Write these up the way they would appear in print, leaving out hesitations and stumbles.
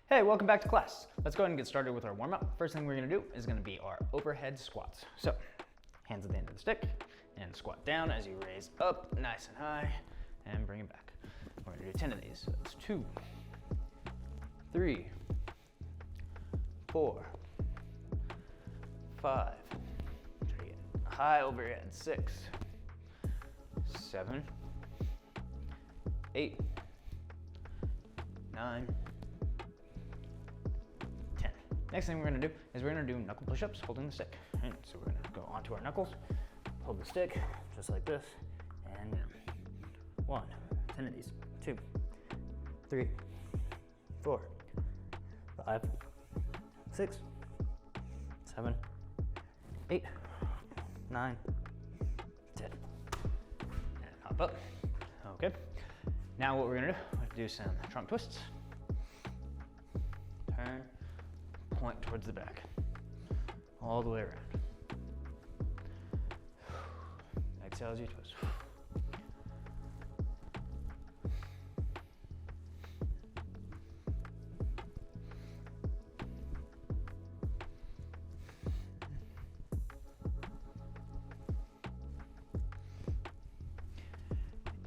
Hey, welcome back to class. Let's go ahead and get started with our warm-up. First thing we're gonna do is gonna be our overhead squats. So, hands at the end of the stick, and squat down as you raise up nice and high, and bring it back. We're gonna do 10 of these. So it's 2, 3, 4, 5, try to get high overhead, 6, 7, 8, 9, 10. Next thing we're gonna do is we're gonna do knuckle push-ups holding the stick. Right? So we're gonna go onto our knuckles, hold the stick, just like this, and 1, 10 of these, 2, 3, 4, 5, 6, 7, 8, 9, 10. And hop up. Okay. Now what we're gonna do, we're gonna do some trunk twists. Turn, point towards the back, all the way around. Exhale as you twist.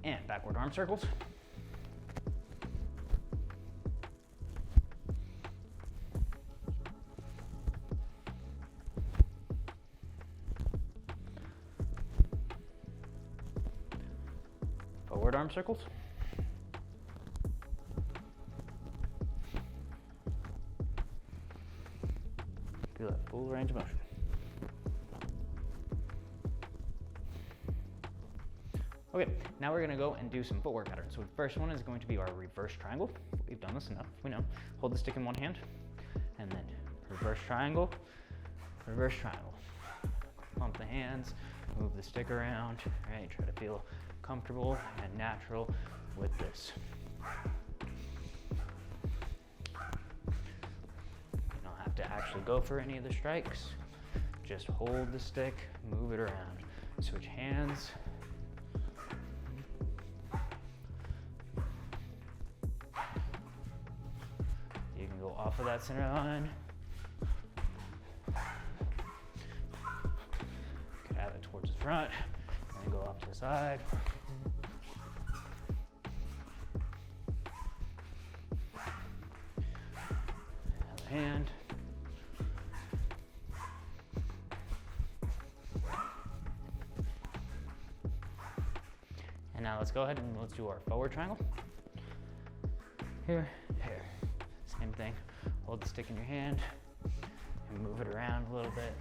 And backward arm circles. Forward arm circles. Feel that full range of motion. Okay, now we're gonna go and do some footwork patterns. So the first one is going to be our reverse triangle. We've done this enough, we know. Hold the stick in one hand, and then reverse triangle, reverse triangle. Pump the hands, move the stick around, right? Try to feel comfortable and natural with this. You don't have to actually go for any of the strikes. Just hold the stick, move it around. Switch hands. You can go off of that center line. You could have it towards the front, and then go off to the side. Other hand. And now let's go ahead and let's do our forward triangle. Here, here. Same thing. Hold the stick in your hand and move it around a little bit.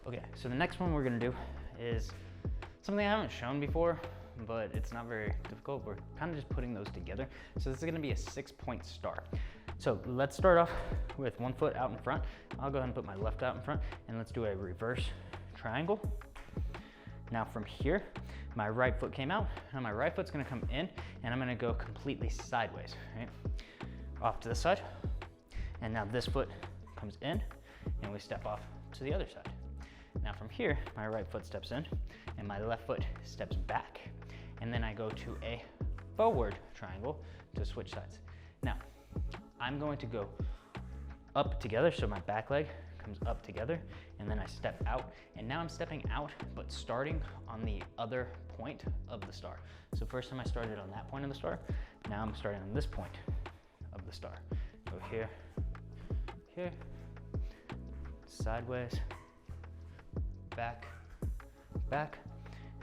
Okay, so the next one we're gonna do is something I haven't shown before, but it's not very difficult. We're kind of just putting those together. So this is gonna be a 6-point star. So let's start off with one foot out in front. I'll go ahead and put my left out in front, and let's do a reverse triangle. Now from here, my right foot came out, and my right foot's gonna come in, and I'm gonna go completely sideways, right? Off to the side, and now this foot comes in, and we step off to the other side. Now from here, my right foot steps in and my left foot steps back. And then I go to a forward triangle to switch sides. Now, I'm going to go up together, so my back leg comes up together, and then I step out. And now I'm stepping out, but starting on the other point of the star. So first time I started on that point of the star, now I'm starting on this point of the star. Go here, here, sideways, back, back,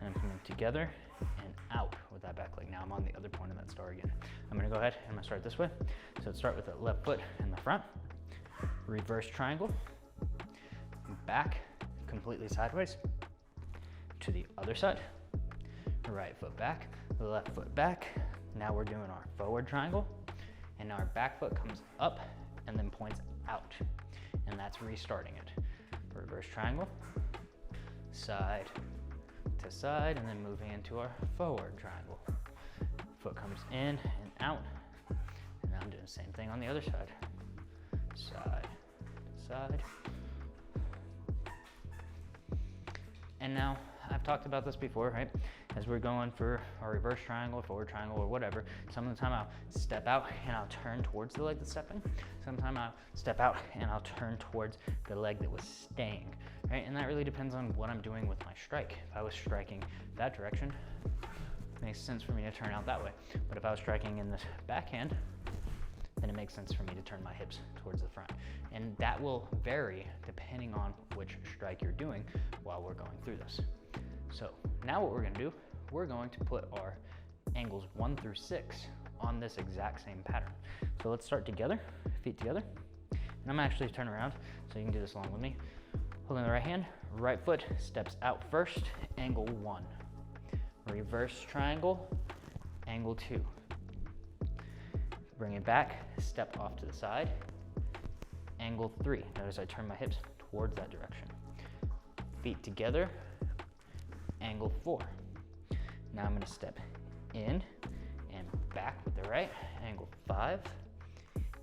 and I'm coming together and out with that back leg. Now I'm on the other point of that star again. I'm gonna go ahead and I'm gonna start this way. So let's start with the left foot in the front, reverse triangle, back, completely sideways, to the other side, right foot back, left foot back. Now we're doing our forward triangle, and now our back foot comes up and then points out, and that's restarting it. reverse triangle, side to side, and then moving into our forward triangle. Foot comes in and out, and now I'm doing the same thing on the other side. Side to side. And now, I've talked about this before, right? As we're going for our reverse triangle, forward triangle, or whatever, some of the time I'll step out and I'll turn towards the leg that's stepping. Sometimes I'll step out and I'll turn towards the leg that was staying, right? And that really depends on what I'm doing with my strike. If I was striking that direction, it makes sense for me to turn out that way. But if I was striking in this backhand, then it makes sense for me to turn my hips towards the front. And that will vary depending on which strike you're doing while we're going through this. So now what we're gonna do, we're going to put our angles 1 through 6 on this exact same pattern. So let's start together, feet together. And I'm actually turn around, so you can do this along with me. Holding the right hand, right foot steps out first, angle 1. Reverse triangle, angle 2. Bring it back, step off to the side, angle 3. Notice I turn my hips towards that direction. Feet together, angle 4. Now I'm gonna step in and back with the right, angle 5,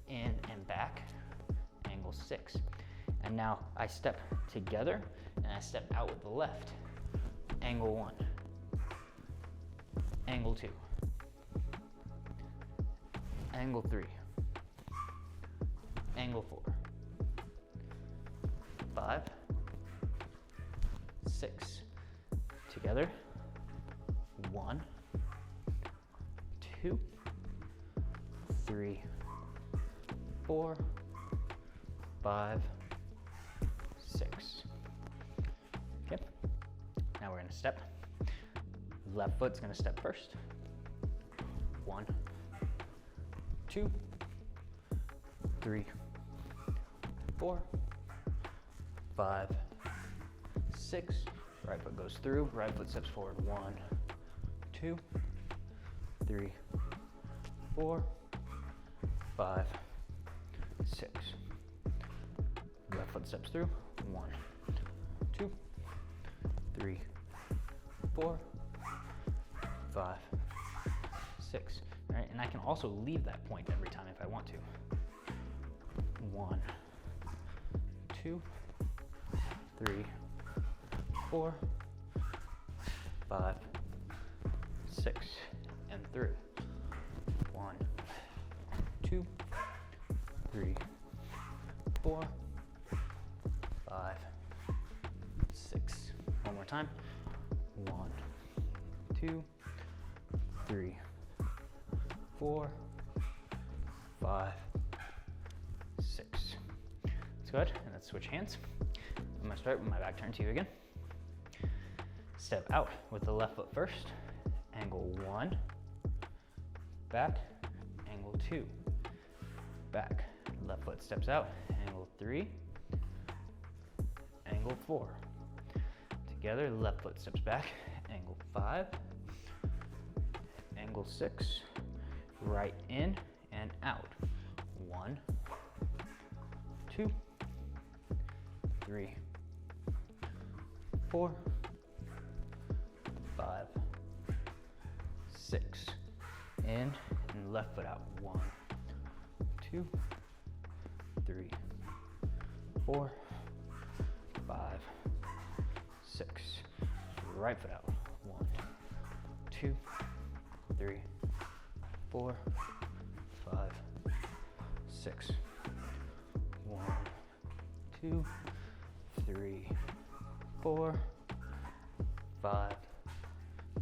in and back, angle 6. And now I step together and I step out with the left, angle 1, angle 2. Angle 3, angle 4, 5, 6, together, 1, 2, 3, 4, 5, 6. Okay, now we're gonna step. Left foot's gonna step first. 1, 2, 3, 4, 5, 6. Right foot goes through, right foot steps forward. 1, 2, 3, 4, 5, 6. Left foot steps through. 1, 2, 3, 4, 5, 6. All right, and I can also leave that point every time if I want to. 1, 2, 3, 4, 5, 6, and through. 1, 2, 3, 4, 5, 6. One more time. 1, 2, 3, 4, 5, 6. That's good. And let's switch hands. I'm gonna start with my back turn to you again. Step out with the left foot first. Angle 1, back, angle 2, back. Left foot steps out, angle 3, angle 4. Together, left foot steps back, angle 5, angle 6, right in and out. 1, 2, 3, 4, 5, 6. In and left foot out. 1, 2, 3, 4, 5, 6. Right foot out. 1, 2, 3, 4, 5, 6. 1, 2, 3, 4, 5,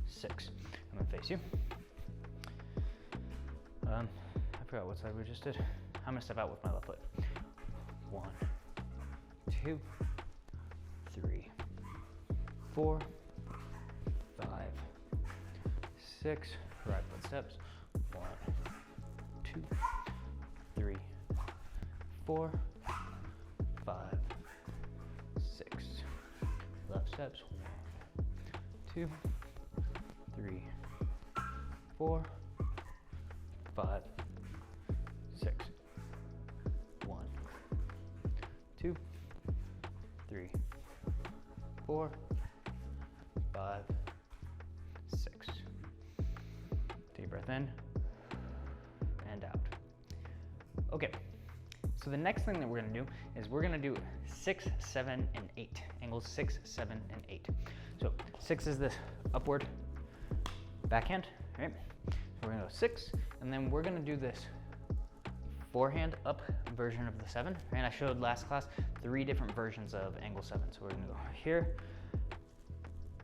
6. I'm gonna face you. I forgot what side we just did. I'm gonna step out with my left foot. 1, 2, 3, 4, 5, 6. Right foot steps. 1, 2, 3, 4, 5, 6. Left steps. 1, 2, 3, 4, 5, 6. 1, 2, 3, 4, 5, 6. Deep breath in and out. Okay, so the next thing that we're gonna do is we're gonna do 6, 7, and 8. Angles 6, 7, and 8. So 6 is this upward backhand, right? So we're gonna go 6, and then we're gonna do this forehand up version of the 7. And I showed last class 3 different versions of angle 7. So we're gonna go here,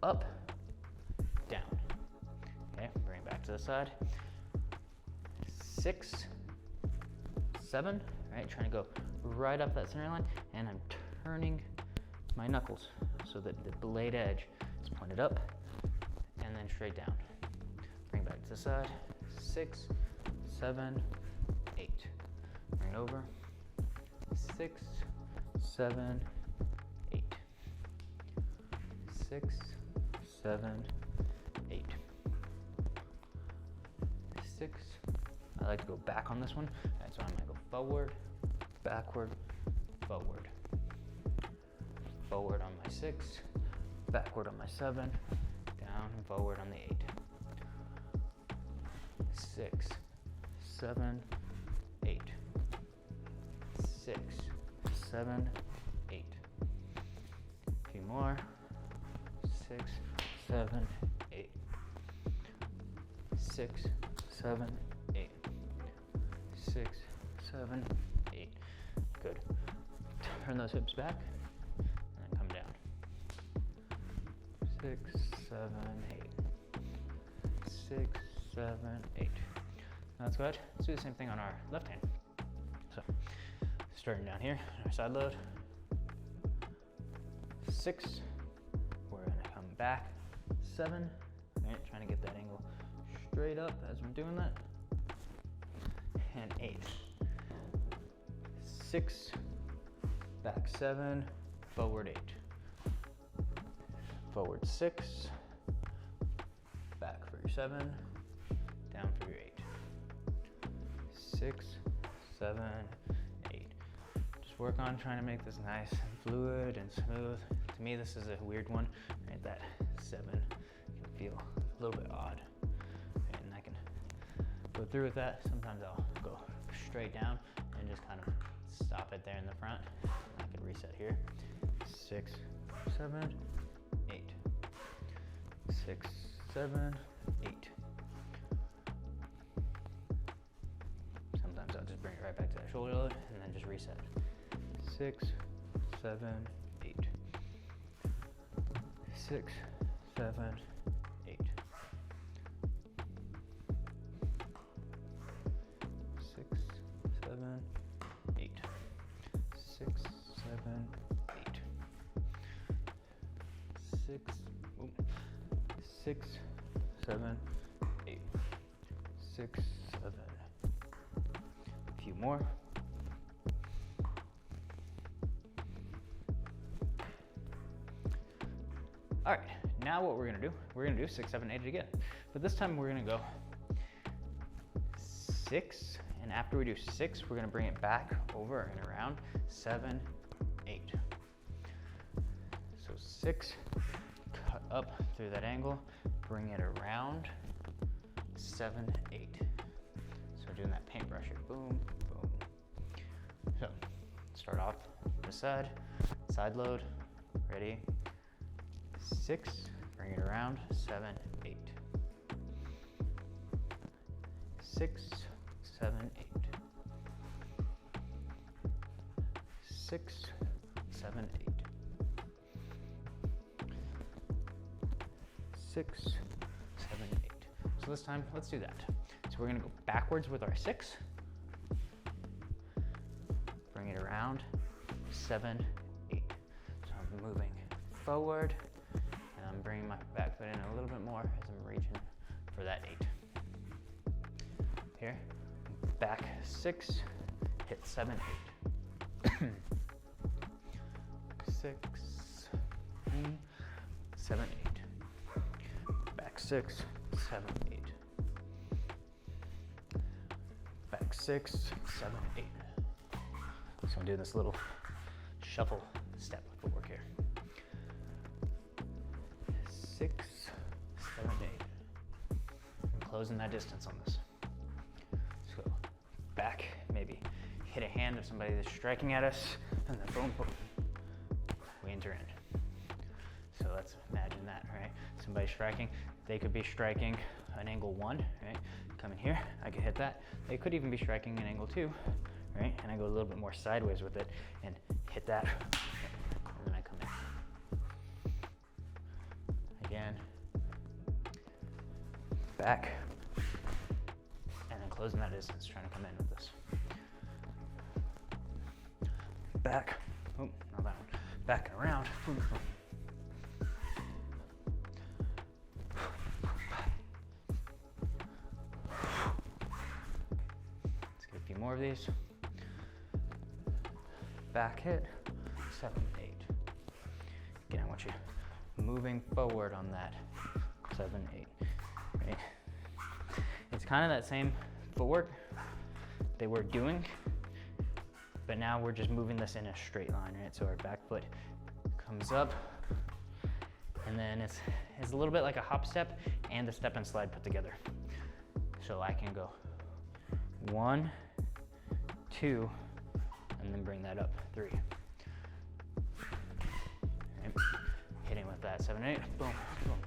up, down. Okay, bring it back to the side. 6, 7, right? Trying to go right up that center line, and I'm turning my knuckles so that the blade edge is pointed up and then straight down. Bring it back to the side. 6, 7, 8. Bring it over. 6, 7, 8. 6, 7, 8. 6. I like to go back on this one. All right, so I'm gonna go forward, backward, forward. Forward on my 6, backward on my 7, down and forward on the 8. 6, 7, 8. 6, 7, 8. A few more. 6, 7, 8. 6, 7, 8. 6, 7, 8. Good. Turn those hips back and then come down. 6, 7, 8. 6, 7, 8. Now let's go ahead. Let's do the same thing on our left hand. So, starting down here, our side load. 6. We're gonna come back. 7. Right, trying to get that angle straight up as we're doing that. And 8. 6. Back 7. Forward 8. Forward 6. Back for your 7. Down for your 8. 6, 7, 8. Just work on trying to make this nice and fluid and smooth. To me, this is a weird one, right? That 7 can feel a little bit odd. Right? And I can go through with that. Sometimes I'll go straight down and just kind of stop it there in the front. I can reset here. 6, 7, 8. 6, 7, 8. Sometimes I'll just bring it right back to that shoulder load and then just reset. 6, 7, 8. 6, 7, 8. 6, 7, 8. 6, 7, 8. 6, 6, 7, 8. 6, 7. A few more. All right, now what we're gonna do 6, 7, 8 again. But this time we're gonna go 6, and after we do 6, we're gonna bring it back over and around 7, 8. So 6, cut up through that angle, bring it around 7, 8. So we're doing that paintbrush here, boom, boom. So start off the side load, ready? 6, bring it around, 7, 8. 6, 7, 8. 6, 7, 8. 6, 7, 8. So this time, let's do that. So we're gonna go backwards with our 6. Bring it around, 7, 8. So I'm moving forward, and I'm bringing my back foot in a little bit more as I'm reaching for that 8. Here, back 6, hit 7, 8. 6, 7, 8. Back 6, 7, 8. Back 6, 7, 8. So I'm doing this little shuffle step footwork here. 6, 7, 8. I'm closing that distance on this. So back, maybe hit a hand of somebody that's striking at us, and then boom, boom, we enter in. So let's imagine that, right? Somebody striking, they could be striking an angle 1, right? Come in here, I could hit that. They could even be striking an angle 2, right? And I go a little bit more sideways with it and hit that, and then I come in. Again, back, and then closing that distance, trying to come in with this. Back, oh, not that one. Back and around. Let's get a few more of these. Back hit, 7, 8. Again, I want you moving forward on that, 7, 8. Right? It's kind of that same footwork they were doing, but now we're just moving this in a straight line, right? So our back foot comes up, and then it's a little bit like a hop step and a step and slide put together. So I can go 1, 2, and then bring that up, 3. Right. Hitting with that 7, 8, boom, boom.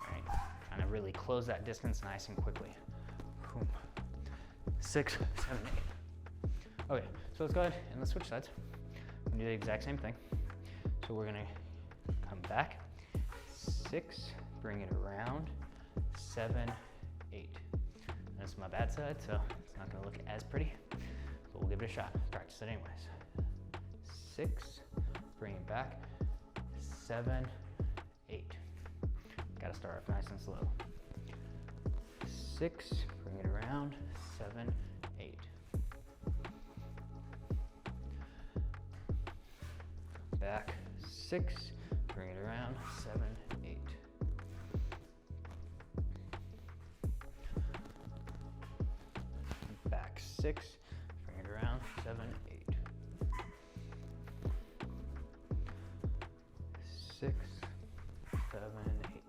Right. Trying to really close that distance nice and quickly. Boom. 6, 7, 8. Okay, so let's go ahead and let's switch sides. We're gonna do the exact same thing. So we're gonna come back, 6, bring it around, 7, 8. That's my bad side, so it's not gonna look as pretty, but we'll give it a shot. Practice it anyways. 6, bring it back, 7, 8. Gotta start off nice and slow. 6, bring it around, 7, 8. Back, 6, bring it around, 7, 8. Back, 6, bring it around, 7, 8. 6, 7, 8.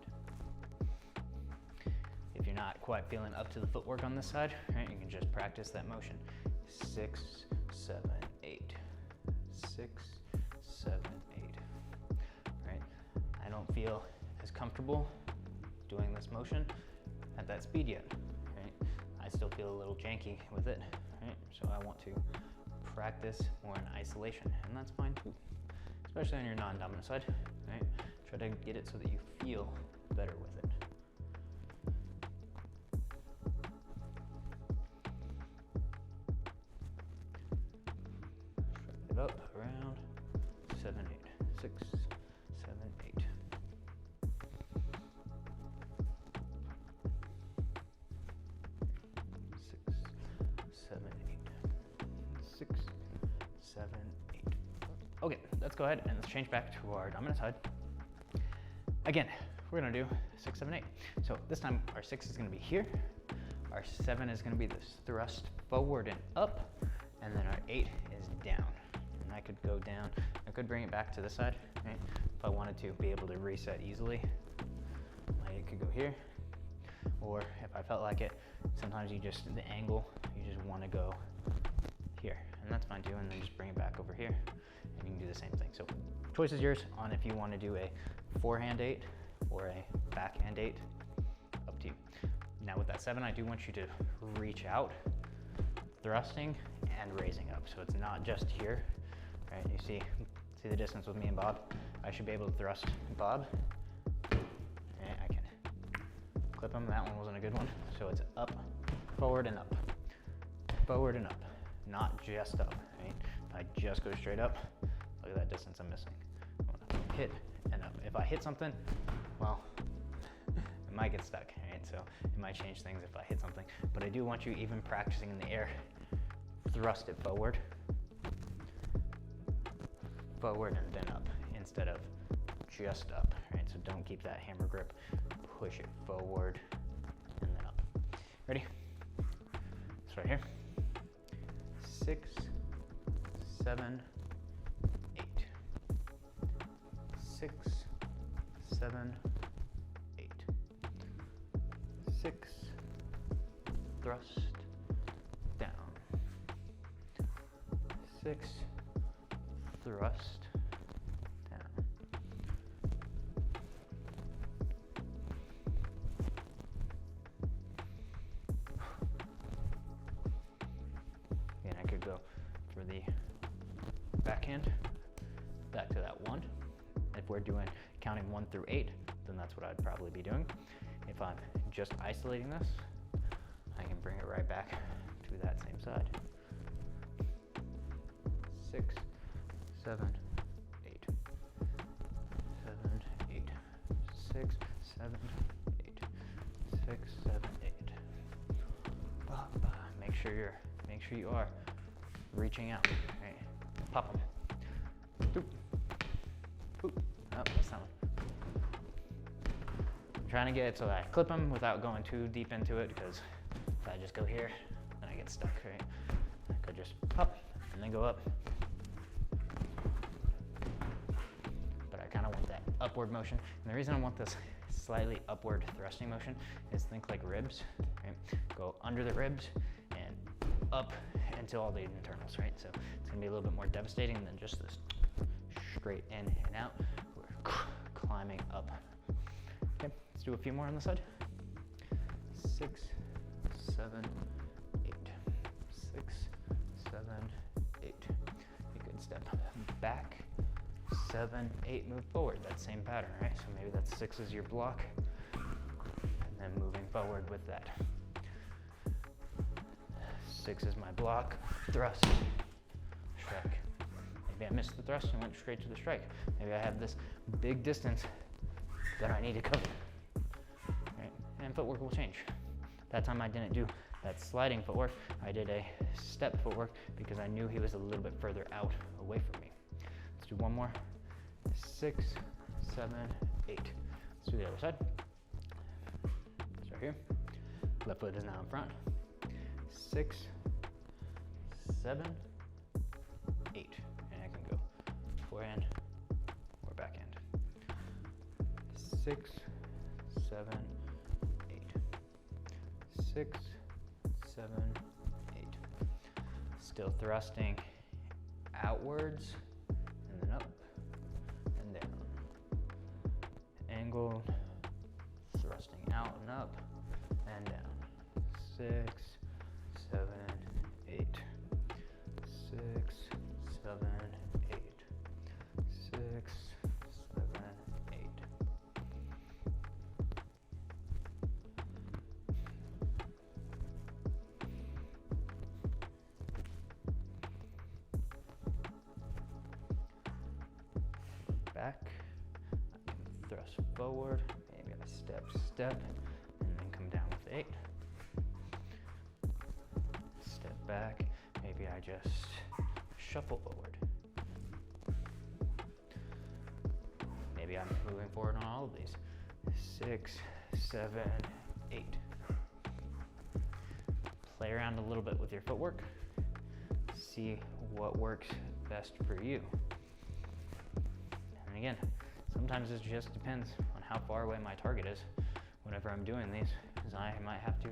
If you're not quite feeling up to the footwork on this side, right, you can just practice that motion. 6, 7, 8. 6, 7, 8. Right? I don't feel as comfortable doing this motion at that speed yet. Right? I still feel a little janky with it. Right? So I want to practice more in isolation, and that's fine too. Especially on your non-dominant side. Right? Try to get it so that you feel better with it. Strike it up, around, 7, 8, 6, 7, 8. 6, 7, 8. 6, 7, 8. Okay, let's go ahead and let's change back to our dominant side. Again, we're gonna do 6, 7, 8. So this time our 6 is gonna be here. Our 7 is gonna be this thrust forward and up, and then our 8 is down. And I could go down, I could bring it back to this side, right? If I wanted to be able to reset easily. My 8 could go here, or if I felt like it, sometimes you just, the angle, you just wanna go here, and that's fine too, and then just bring it back over here, and you can do the same thing. So choice is yours on if you wanna do a forehand 8 or a backhand 8, up to you. Now with that 7, I do want you to reach out, thrusting and raising up. So it's not just here, right? You see the distance with me and Bob? I should be able to thrust Bob, and I can clip him. That one wasn't a good one. So it's up, forward and up, forward and up, not just up, right? If I just go straight up, look at that distance I'm missing. I want to hit and up. If I hit something, well, it might get stuck, right? So it might change things if I hit something, but I do want you even practicing in the air, thrust it forward, forward and then up, instead of just up, right? So don't keep that hammer grip, push it forward and then up. Ready? It's right here. 6, 7, 8. 6, 7, 6, thrust, down, 6, thrust, down. Again, I could go for the backhand, back to that 1. If we're doing counting 1 through 8, then that's what I'd probably be doing. If I'm just isolating this, I can bring it right back to that same side. 6, 7, 8, 7, 8, 6, 7, 8, 6, 7, 8. Make sure you are reaching out. Right? Pop them. Boop. Boop. Oh, that's not one. I'm trying to get it so that I clip them without going too deep into it, because if I just go here, then I get stuck, right? I could just pop and then go up. But I kind of want that upward motion. And the reason I want this slightly upward thrusting motion is think like ribs, right? Go under the ribs and up into all the internals, right? So it's gonna be a little bit more devastating than just this straight in and out. We're climbing up. Okay, let's do a few more on the side. 6, 7, 8, 6, 7, 8. You could step back, 7, 8, move forward. That same pattern, right? So maybe that 6 is your block, and then moving forward with that. 6 is my block, thrust, strike. Maybe I missed the thrust and went straight to the strike. Maybe I have this big distance that I need to cover. Right? And footwork will change. That time I didn't do that sliding footwork. I did a step footwork because I knew he was a little bit further out away from me. Let's do one more. 6, 7, 8. Let's do the other side. Start here. Left foot is now in front. 6, 7, 8. And I can go forehand or backhand. 6, 7, 8. 6, 7, 8. Still thrusting outwards and then up and down. Angled, thrusting out and up and down. 6, 7, 8. 6, 7, 8. 6, 7, 8. Back, I can thrust forward, maybe I step, and then come down with 8. Step back, maybe I just shuffle forward. Maybe I'm moving forward on all of these. 6, 7, 8. Play around a little bit with your footwork. See what works best for you. And again, sometimes it just depends on how far away my target is whenever I'm doing these, because I might have to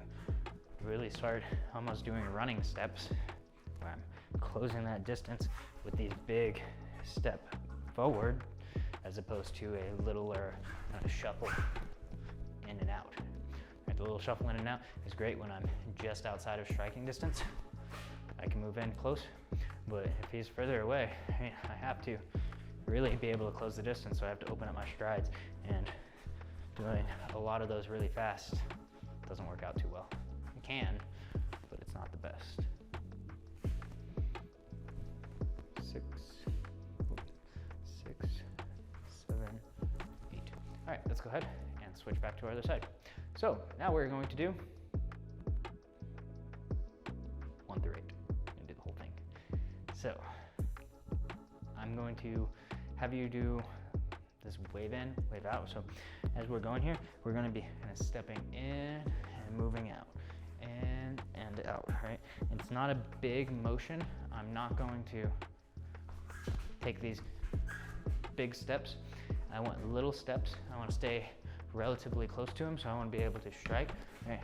really start almost doing running steps where I'm closing that distance with these big step forward as opposed to a littler kind of shuffle in and out. Right, the little shuffle in and out is great when I'm just outside of striking distance. I can move in close, but if he's further away, I have to really be able to close the distance, so I have to open up my strides, and doing a lot of those really fast doesn't work out too well. It can, but it's not the best. 6, 6, 7, 8. All right, let's go ahead and switch back to our other side. So now we're going to do 1 through 8. I'm gonna do the whole thing. So I'm going to have you do this wave in, wave out. So as we're going here, we're going to be kind of stepping in and moving out, in and out, right? It's not a big motion. I'm not going to take these big steps. I want little steps. I want to stay relatively close to him, so I want to be able to strike. Right.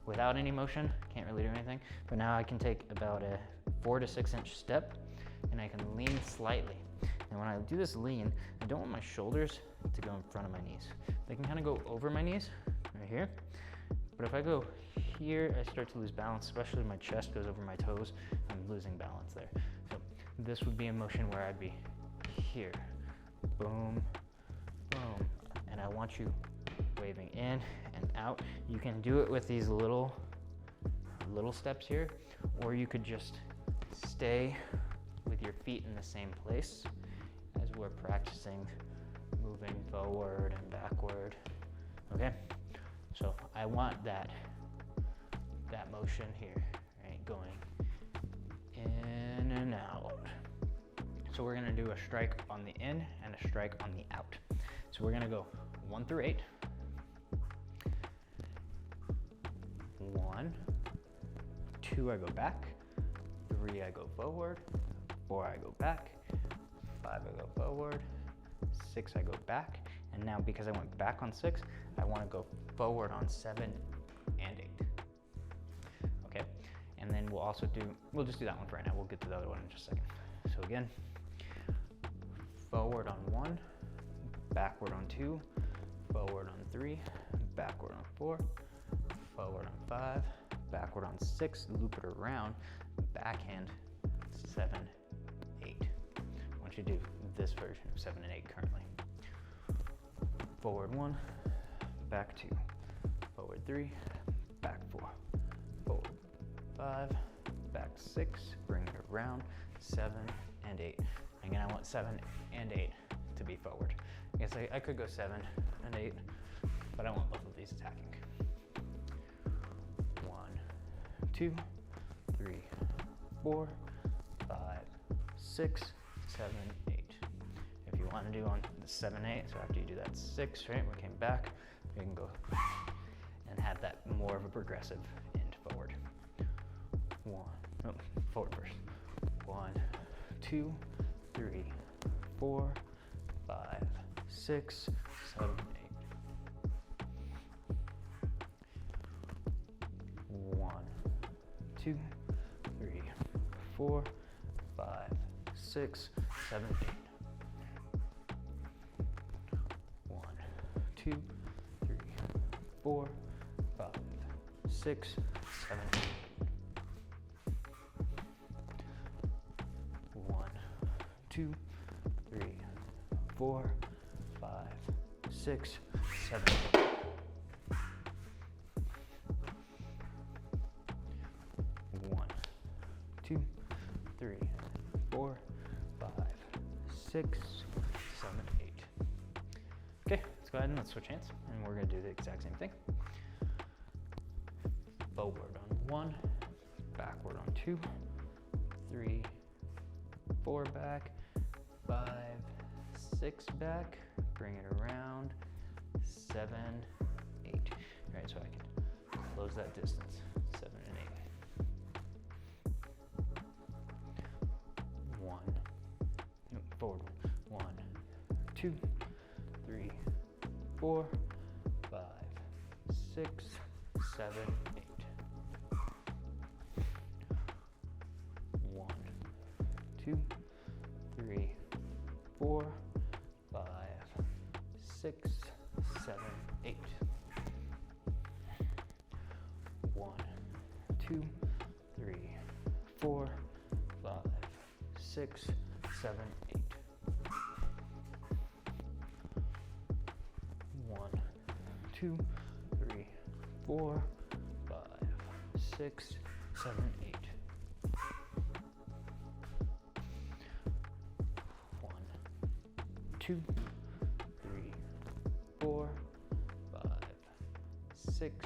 Without any motion, can't really do anything. But now I can take about a 4 to 6 inch step, and I can lean slightly. And when I do this lean, I don't want my shoulders to go in front of my knees. They can kind of go over my knees, right here. But if I go here, I start to lose balance, especially my chest goes over my toes. I'm losing balance there. So this would be a motion where I'd be here, boom, boom. And I want you waving in and out. You can do it with these little steps here, or you could just stay with your feet in the same place as we're practicing moving forward and backward. Okay, so I want that motion here, right, going in and out. So we're gonna do a strike on the in and a strike on the out. So we're gonna go 1 through 8. 1, 2, I go back. 3, I go forward. 4, I go back. 5, I go forward. 6, I go back. And now because I went back on 6, I want to go forward on 7 and 8. Okay, and then we'll just do that one for right now. We'll get to the other one in just a second. So again, forward on 1, backward on 2, forward on 3, backward on 4, forward on 5, backward on 6, loop it around, backhand 7, 8. I want you to do this version of 7 and 8 currently. Forward 1, back 2, forward 3, back 4, forward 5, back 6, bring it around, 7 and 8. Again, I want 7 and 8 to be forward. I guess I could go 7 and 8, but I want both of these attacking. 1, 2, 3, 4, 5, 6, 7, 8. If you want to do on the 7, 8, so after you do that 6, right, we came back, you can go and have that more of a progressive end forward. Forward first. 1, 2, 3, 4, 5, 6, 7, 8. 1, 2, 3, 4, 5, 6, 7, 8. 1, 2, 3, 4, 5, 6, 7, 8. 1, 2, 3, 4, 5, 6, 7, 8. 1, 2, 3, 4, 5, 6, 7, 8. Okay, let's go ahead and let's switch hands, and we're going to do the exact same thing. Forward on 1, backward on 2, 3, 4 back, 5, 6 back, bring it around, 7, 8. All right, so I can close that distance, 7 and 8. 1, forward, 1, 2, 3, 4, 5, 6, 7, 8. 1, 2, 3, 4, 5, 6, 7, 8. 1, 2, 3, 4, 5, 6, 7, 8. 1, 2, 3, 4, 5, 6, 7, 8. 1, 2, 3, 4, 5, 6,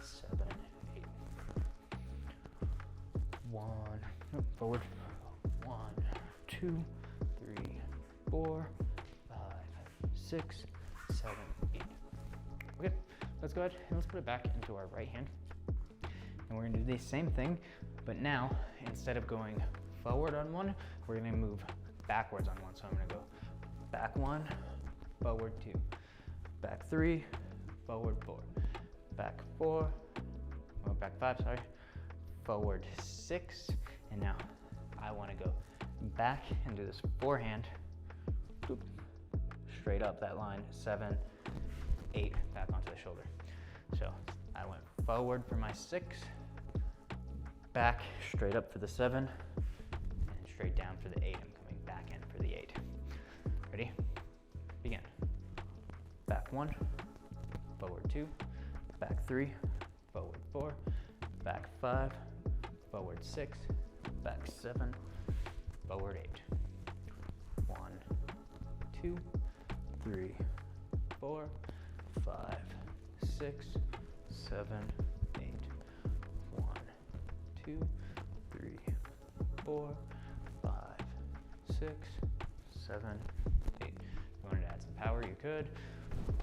7, 8. 1, forward. 1, 2, 3, 4, 5, 6, 7, 8. Okay, let's go ahead and let's put it back into our right hand. And we're gonna do the same thing, but now instead of going forward on 1, we're gonna move backwards on 1. So I'm gonna go back 1, forward 2, back 3, forward 4, back 4, or back 5, sorry, forward 6, and now I want to go back and do this forehand, boop, straight up that line, 7, 8, back onto the shoulder. So I went forward for my 6, back straight up for the 7, and straight down for the 8. I'm coming back in for the 8. Ready? Begin. Back 1, forward 2, back 3, forward 4, back 5, forward 6, back 7, forward 8. 1, 2, 3, 4, 5, 6, 7, 8. 1, 2, 3, 4, 5, 6, 7, 8. If you wanted to add some power, you could.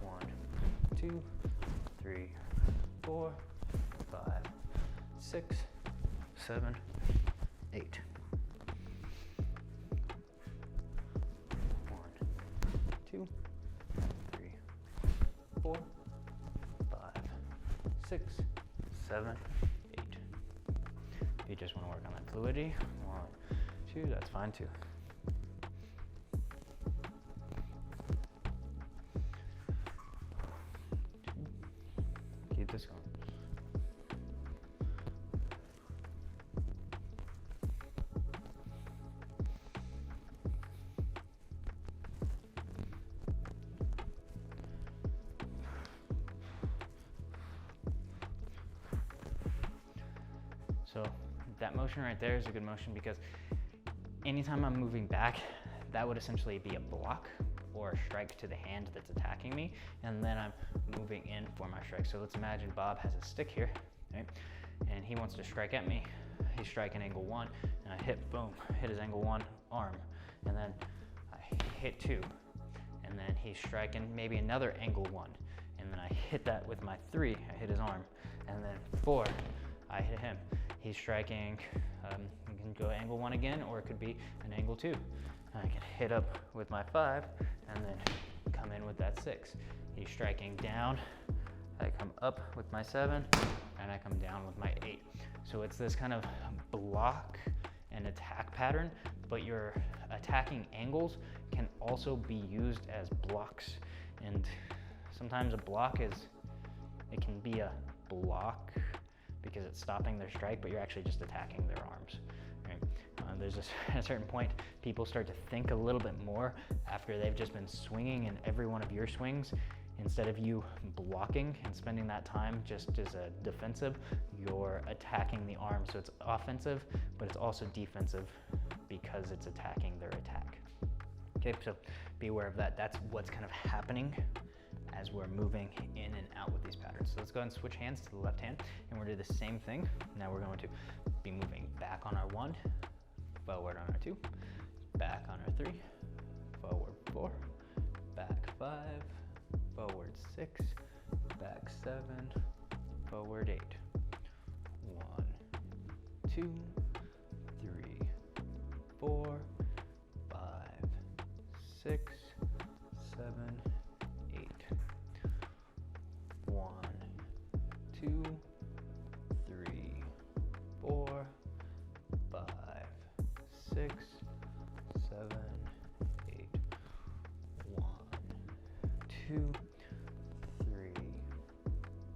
1, 2, 3, 4, 5, 6, 7, 8. 1, 2, 3, 4, 5, 6, 7, 8. If you just want to work on that fluidity, 1, 2, that's fine too. Keep this going. So that motion right there is a good motion because anytime I'm moving back, that would essentially be a block or a strike to the hand that's attacking me, and then I'm moving in for my strike. So let's imagine Bob has a stick here, right? And he wants to strike at me. He's striking angle 1, and I hit, boom, hit his angle 1 arm, and then I hit 2, and then he's striking maybe another angle 1, and then I hit that with my 3, I hit his arm, and then 4, I hit him. He's striking, you can go angle 1 again, or it could be an angle 2. I can hit up with my 5, and then come in with that 6. He's striking down, I come up with my 7, and I come down with my 8. So it's this kind of block and attack pattern, but your attacking angles can also be used as blocks. And sometimes a block it can be a block because it's stopping their strike, but you're actually just attacking their arms. Right? There's at a certain point, people start to think a little bit more after they've just been swinging in every one of your swings. Instead of you blocking and spending that time just as a defensive, you're attacking the arm. So it's offensive, but it's also defensive because it's attacking their attack. Okay, so be aware of that. That's what's kind of happening as we're moving in and out with these patterns. So let's go ahead and switch hands to the left hand, and we're gonna do the same thing. Now we're going to be moving back on our 1, forward on our 2, back on our 3, forward 4, back 5, forward 6, back 7, forward 8. 1, 2, 3, 4, 5, 6, 7, 8. 1, 2, 3, 4, 5, 6, 7, 8. 1, 2, 3,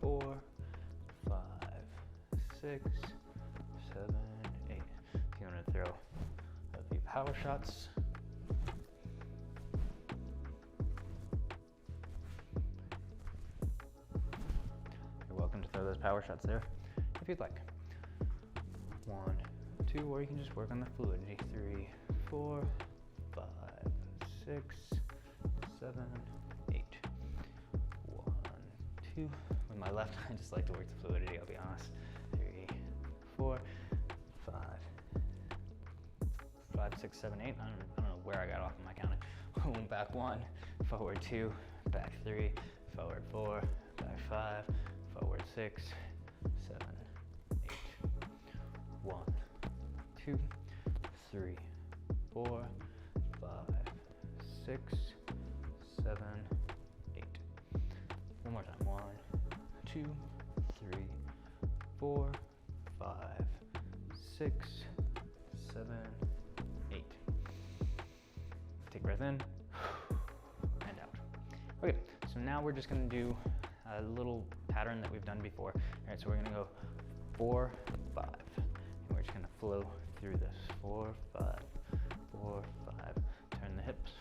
4, 5, 6, 7, 8. So you want to throw a few power shots. You're welcome to throw those power shots there if you'd like. 1, 2, or you can just work on the fluidity. 3, 4, 5, 6, 7, 8. 1, 2. With my left, I just like to work the fluidity, I'll be honest. 3, 4, 5, 6, 7, 8. I don't know where I got off on my counting. Back 1, forward 2, back 3, forward 4, back 5, forward 6, 7, 8. 1, 2, 3, 4, 5, 6, 7, 8. 2, 3, 4, 5, 6, 7, 8. Take a breath in and out. Okay, so now we're just gonna do a little pattern that we've done before. All right, so we're gonna go 4, 5, and we're just gonna flow through this. 4, 5, 4, 5. Turn the hips.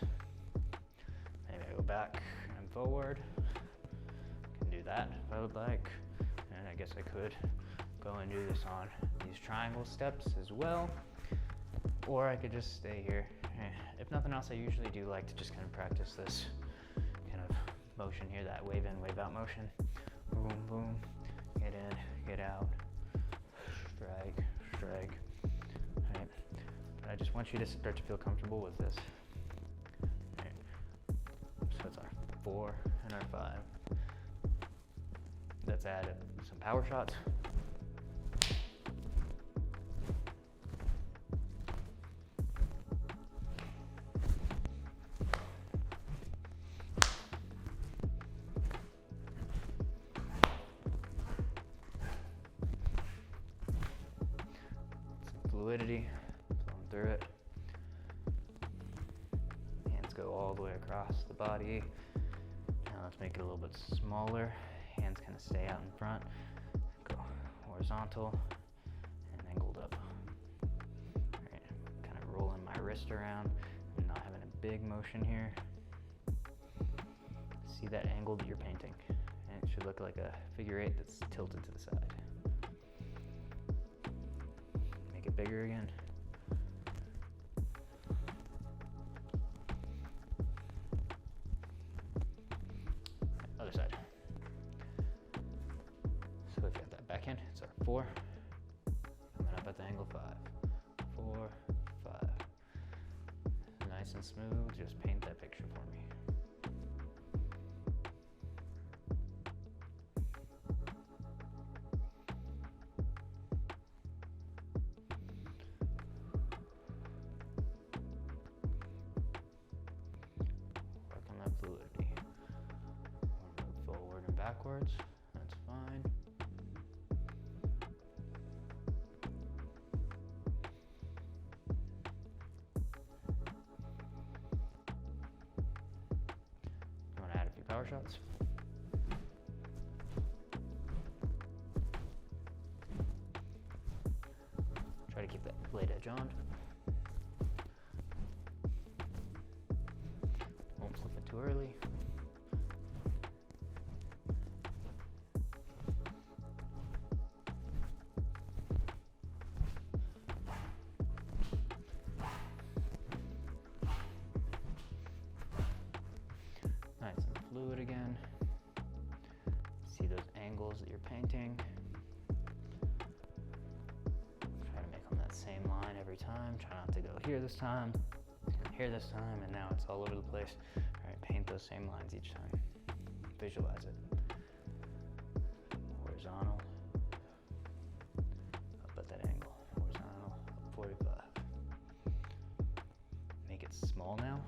Maybe I go back and forward. Can do that if I would like. And I guess I could go and do this on these triangle steps as well. Or I could just stay here. If nothing else, I usually do like to just kind of practice this kind of motion here, that wave in, wave out motion. Boom, boom, get in, get out, strike, strike. All right. But I just want you to start to feel comfortable with this. All right. So it's our 4 and our 5. Let's add some power shots. Fluidity, flowing through it. Hands go all the way across the body. Now let's make it a little bit smaller. Hands kind of stay out in front. Go horizontal and angled up. All right, kind of rolling my wrist around and not having a big motion here. See that angle that you're painting. And it should look like a figure 8 that's tilted to the side. Bigger again. Other side. So we've got that backhand. It's our 4. Coming up at the angle 5. 4, 5. Nice and smooth. Just paint that picture for me. Fluidity. We'll move forward and backwards. That's fine. You want to add a few power shots? Try to keep that blade edge on. Too early. Nice and fluid again. See those angles that you're painting. Try to make them that same line every time. Try not to go here this time, here this time, and now it's all over the place. Paint those same lines each time. Visualize it. Horizontal. Up at that angle. Horizontal. Up 45. Make it small now.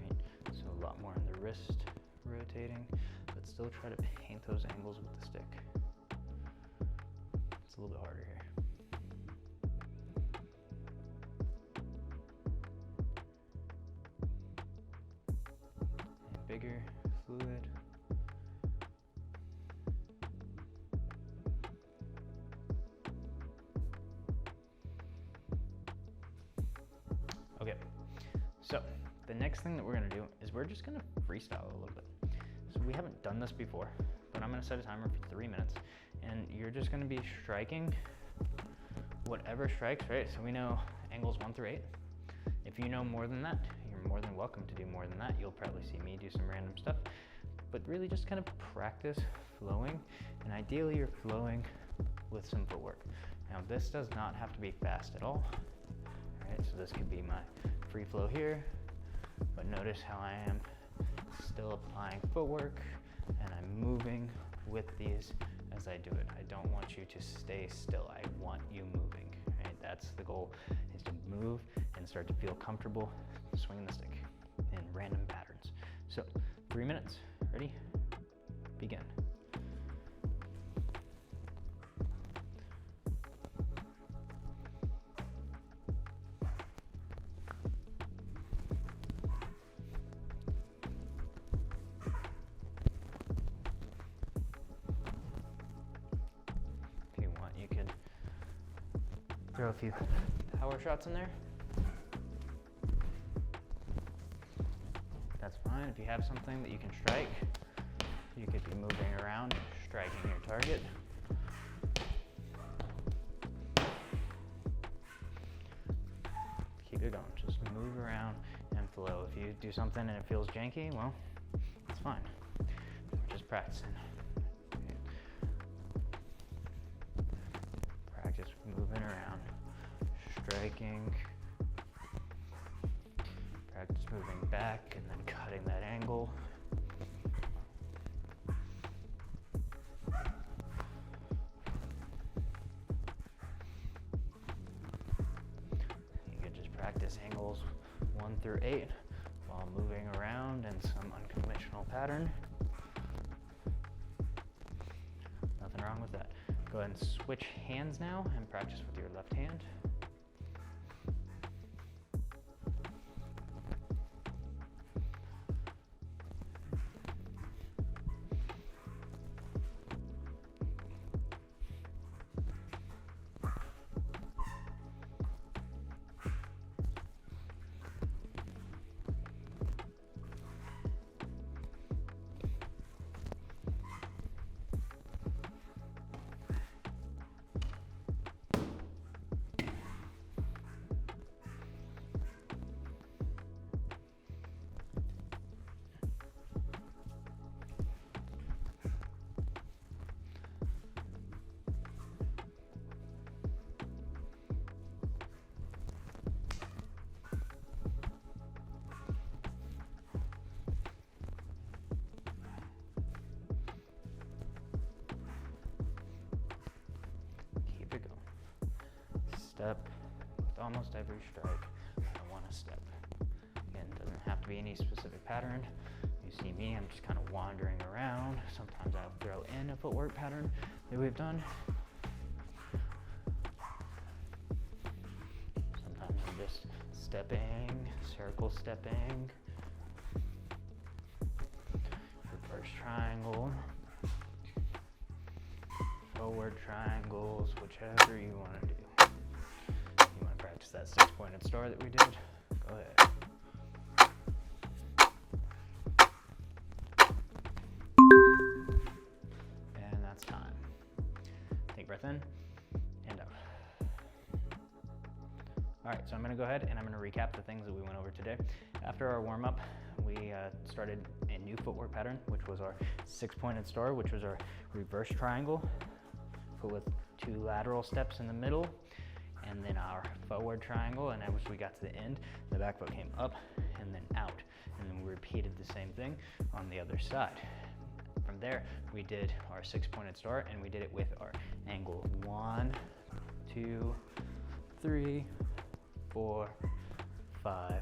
Right. So a lot more in the wrist rotating, but still try to paint those angles with the stick. It's a little bit harder here. Bigger, fluid. Okay, so the next thing that we're gonna do is we're just gonna freestyle a little bit. So we haven't done this before, but I'm gonna set a timer for 3 minutes, and you're just gonna be striking whatever strikes, right? So we know angles 1 through 8. If you know more than that, you're more than welcome to do more than that. You'll probably see me do some random stuff, but really just kind of practice flowing, and ideally you're flowing with some footwork. Now this does not have to be fast at all. All right, so this could be my free flow here, but notice how I am still applying footwork and I'm moving with these as I do it. I don't want you to stay still. I want you moving, right? That's the goal, is to move and start to feel comfortable swinging the stick in random patterns. So 3 minutes, ready? Begin. Throw a few power shots in there. That's fine. If you have something that you can strike, you could be moving around, striking your target. Keep it going. Just move around and flow. If you do something and it feels janky, well, it's fine. We're just practicing. Practice moving around, striking. Practice moving back and then cutting that angle. You can just practice angles 1 through 8 while moving around in some unconventional pattern. Nothing wrong with that. Go ahead and switch hands now and practice with your left hand. Step with almost every strike. I want to step. Again, it doesn't have to be any specific pattern. You see me, I'm just kind of wandering around. Sometimes I'll throw in a footwork pattern that we've done. Sometimes I'm just stepping, circle stepping, reverse triangle, forward triangles, whichever you want to do. Practice that 6-pointed star that we did. Go ahead. And that's time. Take a breath in and out. All right, so I'm gonna go ahead and I'm gonna recap the things that we went over today. After our warm-up, we started a new footwork pattern, which was our 6-pointed star, which was our reverse triangle, put with 2 lateral steps in the middle, and then our forward triangle, and as we got to the end, the back foot came up and then out, and then we repeated the same thing on the other side. From there, we did our 6-pointed star, and we did it with our angle 1, 2, 3, 4, 5,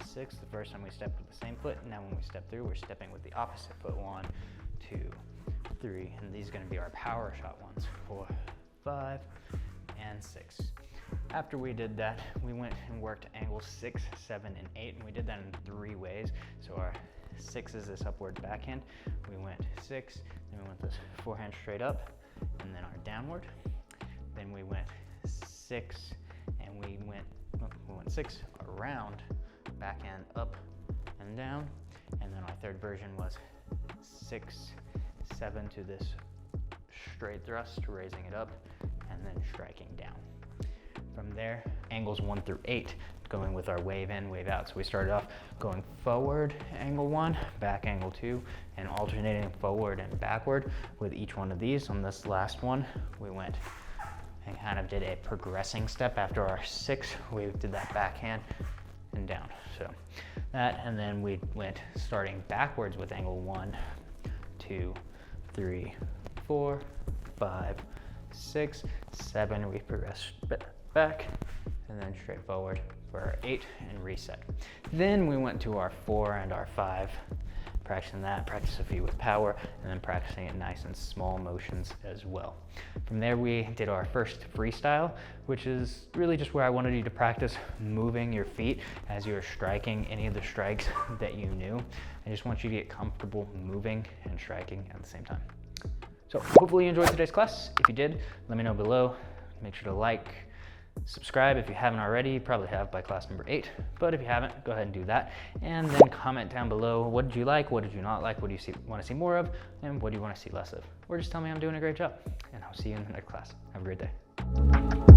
6. The first time we stepped with the same foot, and now when we step through, we're stepping with the opposite foot. 1, 2, 3, and these are going to be our power shot ones. 4, 5, and 6. After we did that, we went and worked angles 6, 7, and 8, and we did that in 3 ways. So our 6 is this upward backhand. We went 6, then we went this forehand straight up, and then our downward. Then we went 6, and we went 6 around, backhand up and down, and then our third version was 6, 7 to this straight thrust, raising it up, and then striking down. From there, angles 1 through 8, going with our wave in, wave out. So we started off going forward, angle 1, back angle 2, and alternating forward and backward with each one of these. On this last one, we went and kind of did a progressing step. After our 6, we did that backhand and down. So that, and then we went starting backwards with angle 1, 2, 3, 4, 5, 6, 7. We progressed back and then straight forward for our 8 and reset. Then we went to our 4 and our 5, practicing that, practice a few with power, and then practicing it nice and small motions as well. From there, we did our first freestyle, which is really just where I wanted you to practice moving your feet as you're striking any of the strikes that you knew. I just want you to get comfortable moving and striking at the same time. So hopefully you enjoyed today's class. If you did, let me know below. Make sure to like, Subscribe if you haven't already. You probably have by class number 8, but if you haven't, go ahead and do that. And then comment down below, what did you like, what did you not like, what do you want to see more of, and what do you want to see less of? Or just tell me I'm doing a great job. And I'll see you in the next class. Have a great day.